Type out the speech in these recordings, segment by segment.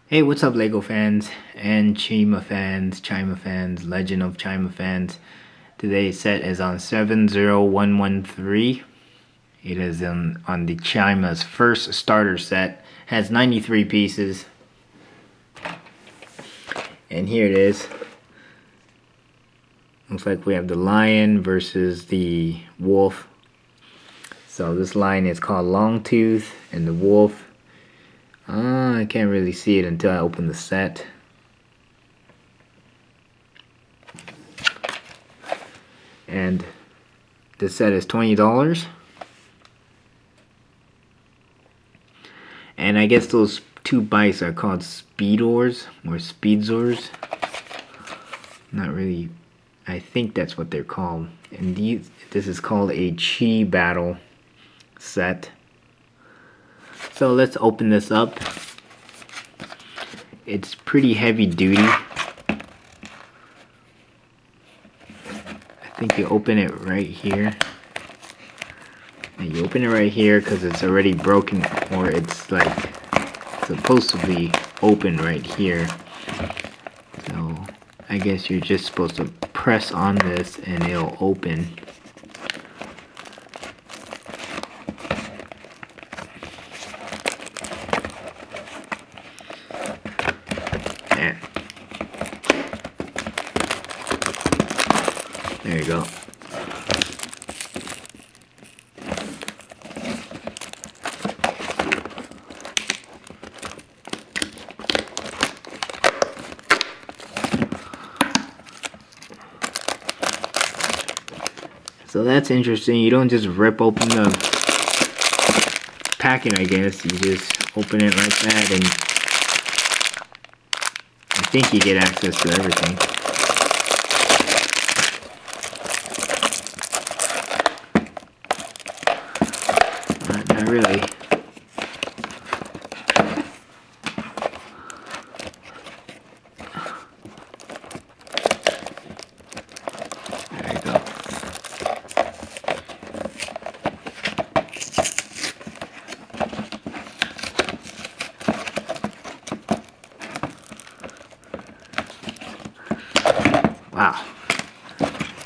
Hey, what's up, Lego fans and Chima fans, Legend of Chima fans? Today's set is on 70113. It is on the Chima's first starter set. Has 93 pieces. And here it is. Looks like we have the lion versus the wolf. So this lion is called Longtooth, and the wolf, I can't really see it until I open the set. And this set is $20. And I guess those two bikes are called Speedors or Speedzors. Not really, I think that's what they're called. And this is called a Chi Battle set. So let's open this up. It's pretty heavy duty. I think you open it right here. And you open it right here because it's already broken, or it's like supposed to be open right here. So I guess you're just supposed to press on this and it'll open. There you go. So that's interesting. You don't just rip open the packet, I guess. You just open it like that, and I think you get access to everything. Not really. There you go. Wow.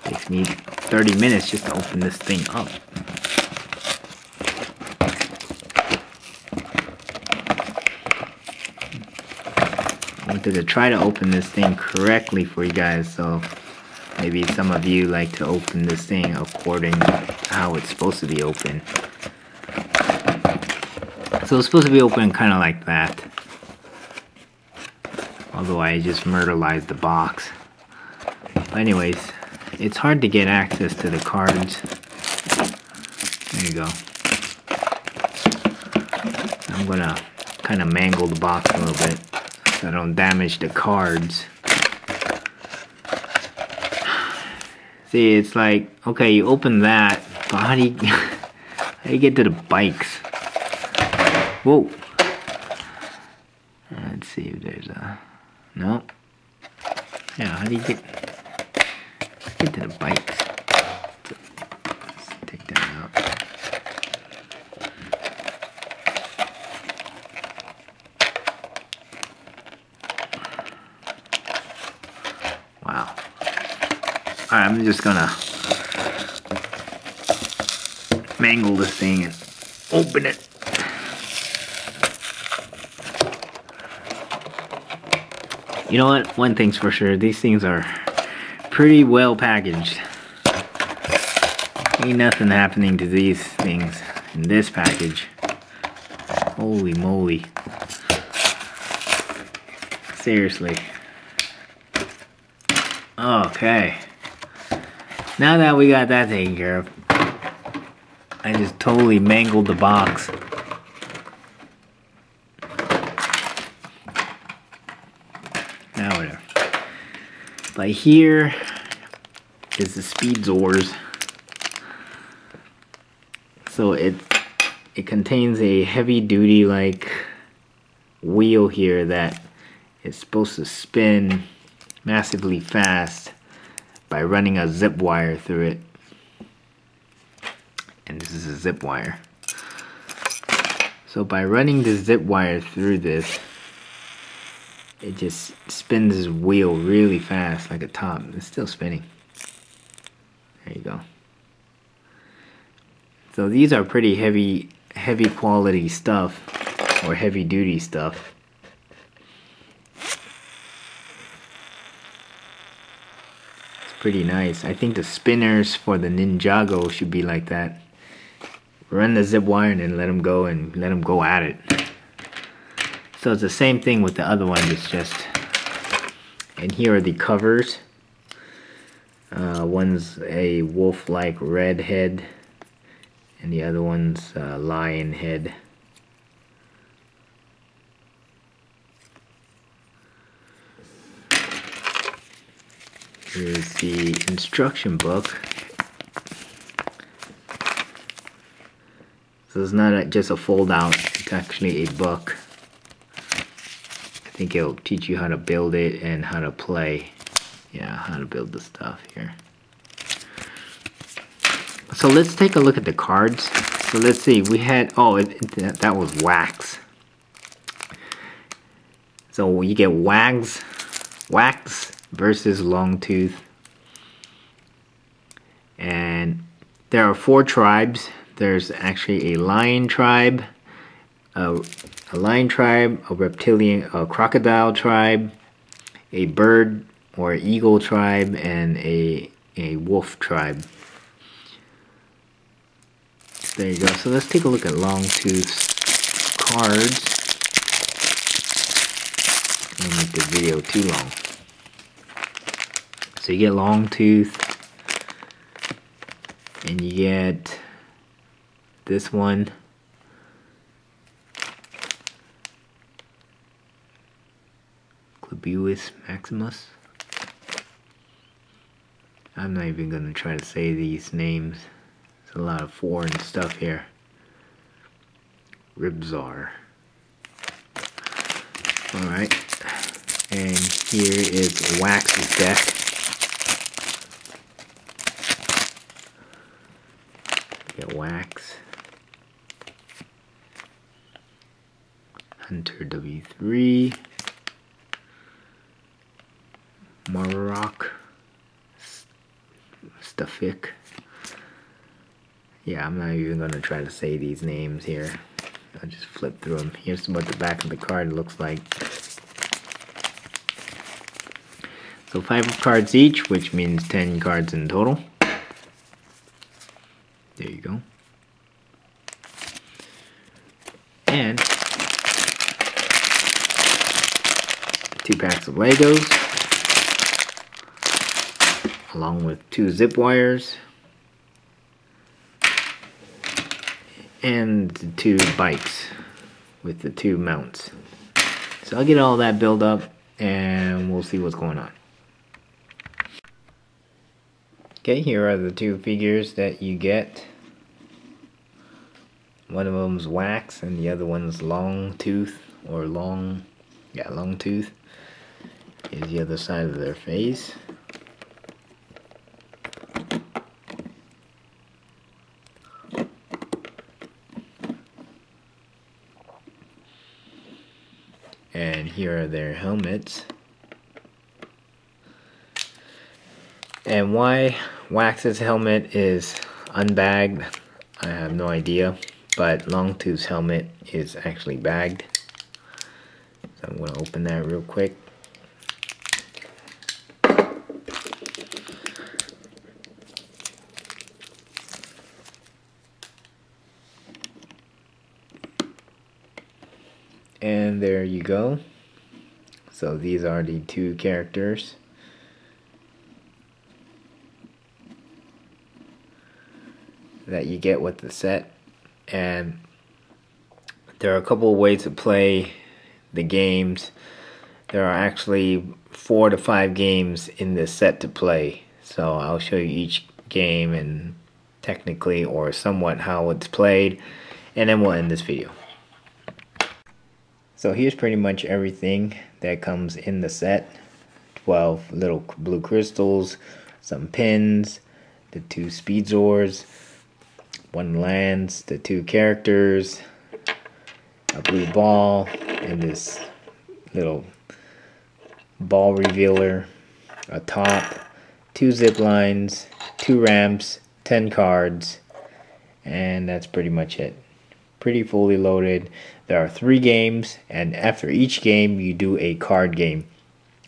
Takes me 30 minutes just to open this thing up. I wanted to try to open this thing correctly for you guys, so maybe some of you like to open this thing according to how it's supposed to be open. So it's supposed to be open kind of like that. Although I just myrtleized the box. But anyways, it's hard to get access to the cards. There you go. I'm gonna kind of mangle the box a little bit so I don't damage the cards. See, it's like, okay, you open that, but how do you get to the bikes? Whoa. Let's see if there's a... No. Yeah, how do you get to the bikes? Let's take that out. Wow. Alright, I'm just gonna mangle this thing and open it. You know what? One thing's for sure, these things are pretty well packaged. Ain't nothing happening to these things in this package. Holy moly. Seriously. Okay. Now that we got that taken care of, I just totally mangled the box. Now whatever. But here is the Speedzors. So it contains a heavy duty like wheel here that is supposed to spin massively fast by running a zip wire through it. And this is a zip wire. So by running the zip wire through this, it just spins his wheel really fast, like a top. It's still spinning. There you go. So these are pretty heavy quality stuff, or heavy duty stuff. It's pretty nice. I think the spinners for the Ninjago should be like that. Run the zip wire and then let them go at it. So it's the same thing with the other one. It's just, and here are the covers. One's a wolf-like red head, and the other one's a lion head. Here's the instruction book. So it's not just a fold out, it's actually a book. I think it'll teach you how to build it and how to play. Yeah, how to build the stuff here. So let's take a look at the cards. So let's see, we had, that was wax. So you get wax versus Longtooth. And there are 4 tribes. There's actually a lion tribe, a reptilian, a crocodile tribe, a bird or eagle tribe, and a wolf tribe. There you go. So let's take a look at Longtooth's cards. Don't make the video too long. So you get Longtooth, and you get this one. Clubuus Maximus. I'm not even gonna try to say these names. There's a lot of foreign stuff here. Ribzar. Alright. And here is Wax's deck. Get Wax. Hunter W3. Marrock. Stafik. Yeah, I'm not even going to try to say these names here. I'll just flip through them. Here's what the back of the card looks like. So 5 cards each, which means 10 cards in total. There you go. And 2 packs of Legos, along with 2 zip wires, and 2 bikes with the 2 mounts. So I'll get all that built up and we'll see what's going on. Okay, here are the 2 figures that you get. One of them's Wax and the other one's Longtooth, or Longtooth. Here's the other side of their face. And here are their helmets. And why Wax's helmet is unbagged, I have no idea. But Longtooth's helmet is actually bagged. So I'm going to open that real quick. And there you go. So these are the 2 characters. That you get with the set. And there are a couple of ways to play the games. There are actually 4 to 5 games in this set to play. So I'll show you each game and technically or somewhat how it's played, and then we'll end this video. So here's pretty much everything that comes in the set. 12 little blue crystals, some pins, the 2 Speedzors, 1 lance, the 2 characters, a blue ball, and this little ball revealer, a top, 2 zip lines, 2 ramps, 10 cards, and that's pretty much it. Pretty fully loaded. There are 3 games, and after each game you do a card game.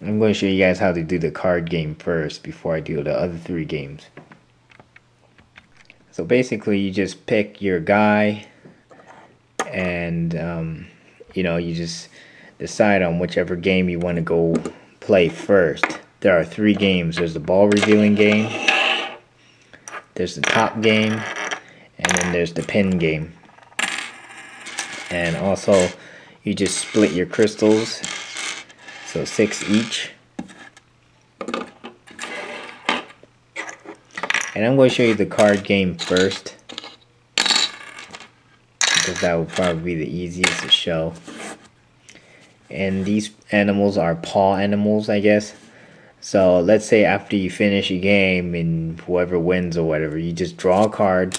I'm going to show you guys how to do the card game first before I do the other 3 games. So basically you just pick your guy, and you just decide on whichever game you want to go play first. There are 3 games. There's the ball revealing game, there's the top game, and then there's the pin game. And also you just split your crystals, so 6 each. And I'm going to show you the card game first, because that will probably be the easiest to show. And these animals are paw animals, I guess. So let's say after you finish a game and whoever wins or whatever, you just draw a card.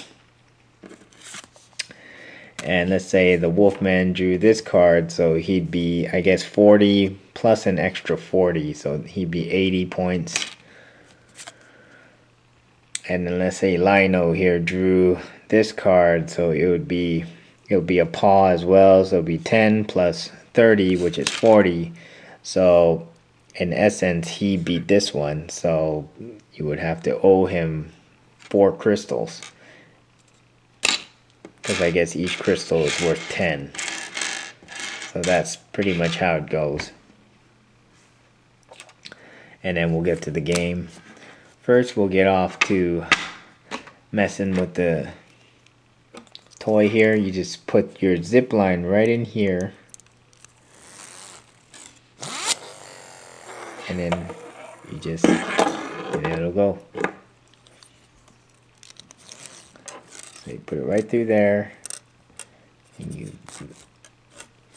And let's say the Wolfman drew this card, so he'd be, I guess, 40 plus an extra 40, so he'd be 80 points. And then let's say Lino here drew this card, so it would be a paw as well, so it would be 10 plus 30, which is 40. So in essence he beat this one, so you would have to owe him 4 crystals, because I guess each crystal is worth 10. So that's pretty much how it goes. And then we'll get to the game. First we'll get off to messing with the toy here. You just put your zip line right in here, and then and it'll go. So you put it right through there, and you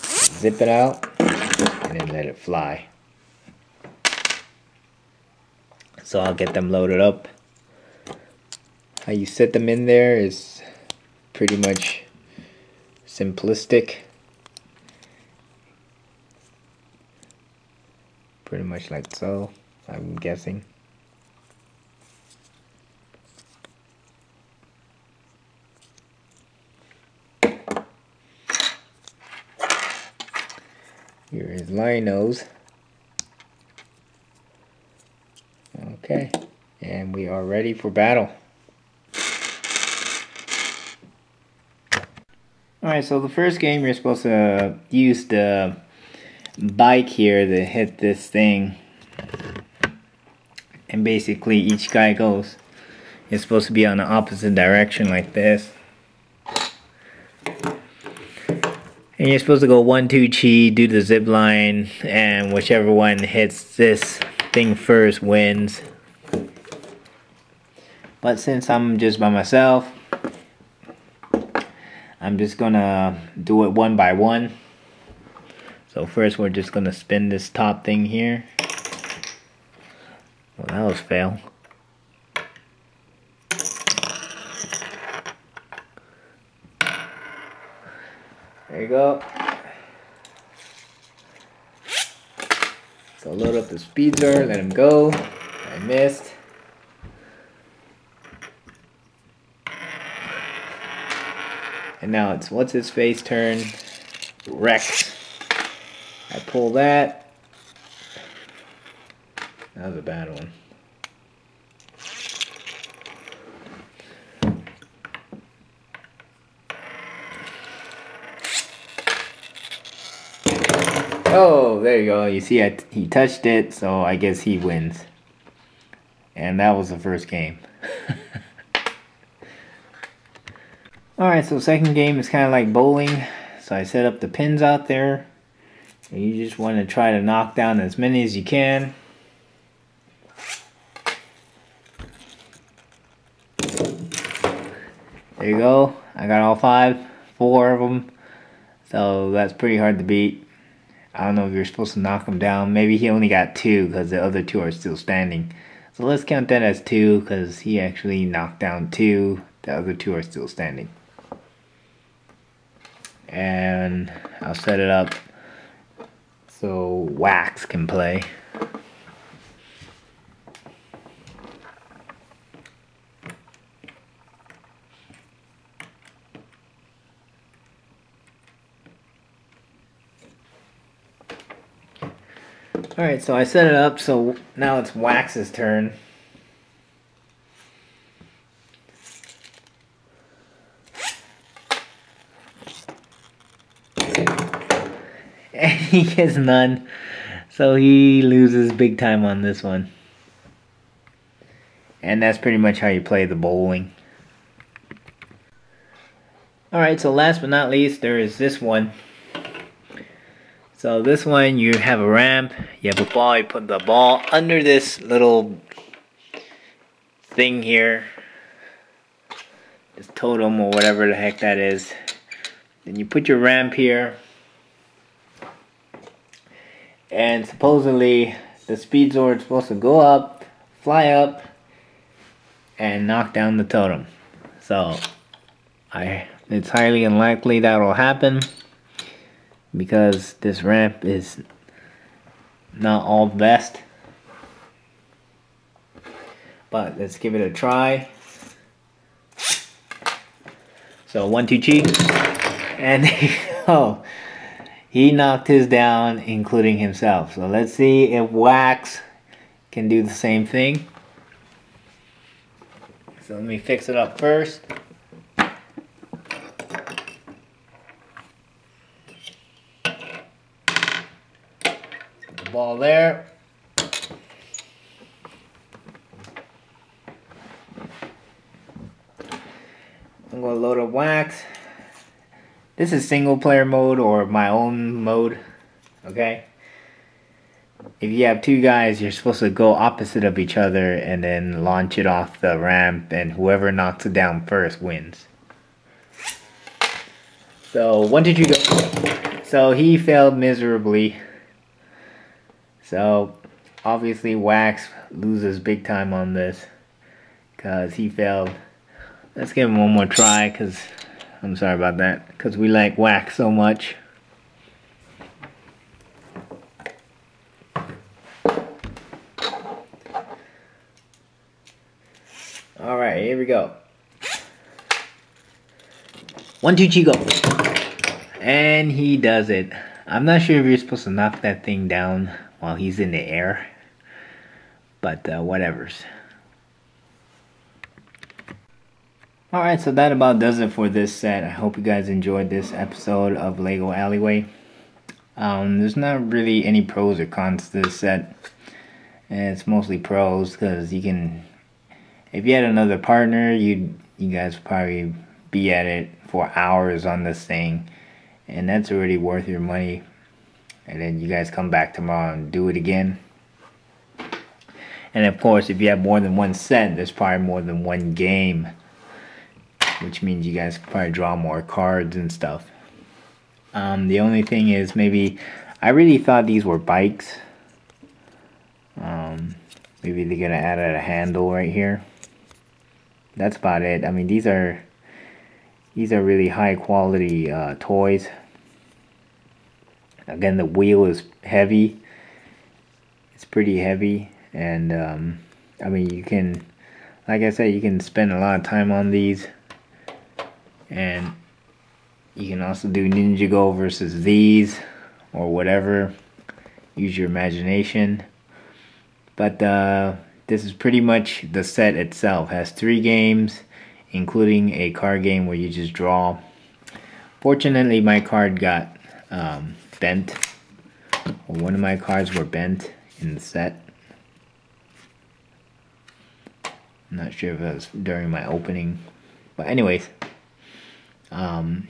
zip it out, and then let it fly. So I'll get them loaded up. How you set them in there is pretty much simplistic. Pretty much like so, I'm guessing. Here is Lino's. Okay, and we are ready for battle. Alright, so the first game you're supposed to use the bike here to hit this thing. And basically each guy goes. It's supposed to be on the opposite direction like this. And you're supposed to go 1, 2, chi, do the zip line, and whichever one hits this thing first wins. But since I'm just by myself, I'm just gonna do it one by one. So first we're just gonna spin this top thing here. Well, that was fail. There you go. So load up the speeder, let him go. I missed. And now it's what's his face turn. Rex. I pull that. That was a bad one. Oh, there you go. You see, he touched it, so I guess he wins. And that was the first game. Alright, so second game is kind of like bowling. So I set up the pins out there. And you just want to try to knock down as many as you can. There you go. I got all 4 of them. So that's pretty hard to beat. I don't know if you're supposed to knock him down. Maybe he only got 2 because the other 2 are still standing. So let's count that as 2 because he actually knocked down 2. The other 2 are still standing. And I'll set it up so Wax can play. Alright, so I set it up, so now it's Wax's turn. And he gets none, so he loses big time on this one. And that's pretty much how you play the bowling. Alright, so last but not least, there is this one. So this one, you have a ramp, you have a ball, you put the ball under this little thing here. This totem or whatever the heck that is. Then you put your ramp here. And supposedly, the speed sword is supposed to go up, fly up, and knock down the totem. So, it's highly unlikely that will happen, because this ramp is not all the best. But let's give it a try. So 1, 2, cheek. And there you go. He knocked his down, including himself. So let's see if Wax can do the same thing. So let me fix it up first. Ball there. I'm going to load up Wax. This is single player mode or my own mode. Okay? If you have two guys, you're supposed to go opposite of each other and then launch it off the ramp, and whoever knocks it down first wins. So 1, 2, 3, go. So he failed miserably. So, obviously Wax loses big time on this, because he failed. Let's give him one more try, because I'm sorry about that, because we like Wax so much. Alright, here we go. 1, 2, 3, go. And he does it. I'm not sure if you're supposed to knock that thing down while he's in the air, but whatevers. Alright, so that about does it for this set. I hope you guys enjoyed this episode of Lego Alleyway. There's not really any pros or cons to this set. And it's mostly pros, because you can, if you had another partner, you guys would probably be at it for hours on this thing, and that's already worth your money. And then you guys come back tomorrow and do it again. And of course, if you have more than one set, there's probably more than one game, which means you guys probably draw more cards and stuff. The only thing is, maybe I really thought these were bikes. Maybe they're gonna add a handle right here. That's about it. I mean, these are really high quality toys. Again, the wheel is heavy. It's pretty heavy, and I mean, you can, like I said, you can spend a lot of time on these, and you can also do Ninjago versus these, or whatever. Use your imagination. But this is pretty much the set itself. It has 3 games, including a card game where you just draw. Fortunately, my card got bent, or one of my cards were bent in the set. I'm not sure if it was during my opening, but anyways,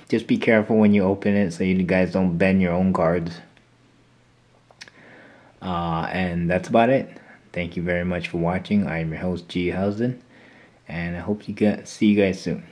just be careful when you open it so you guys don't bend your own cards. And that's about it. Thank you very much for watching. I am your host, G. Housden, and I hope see you guys soon.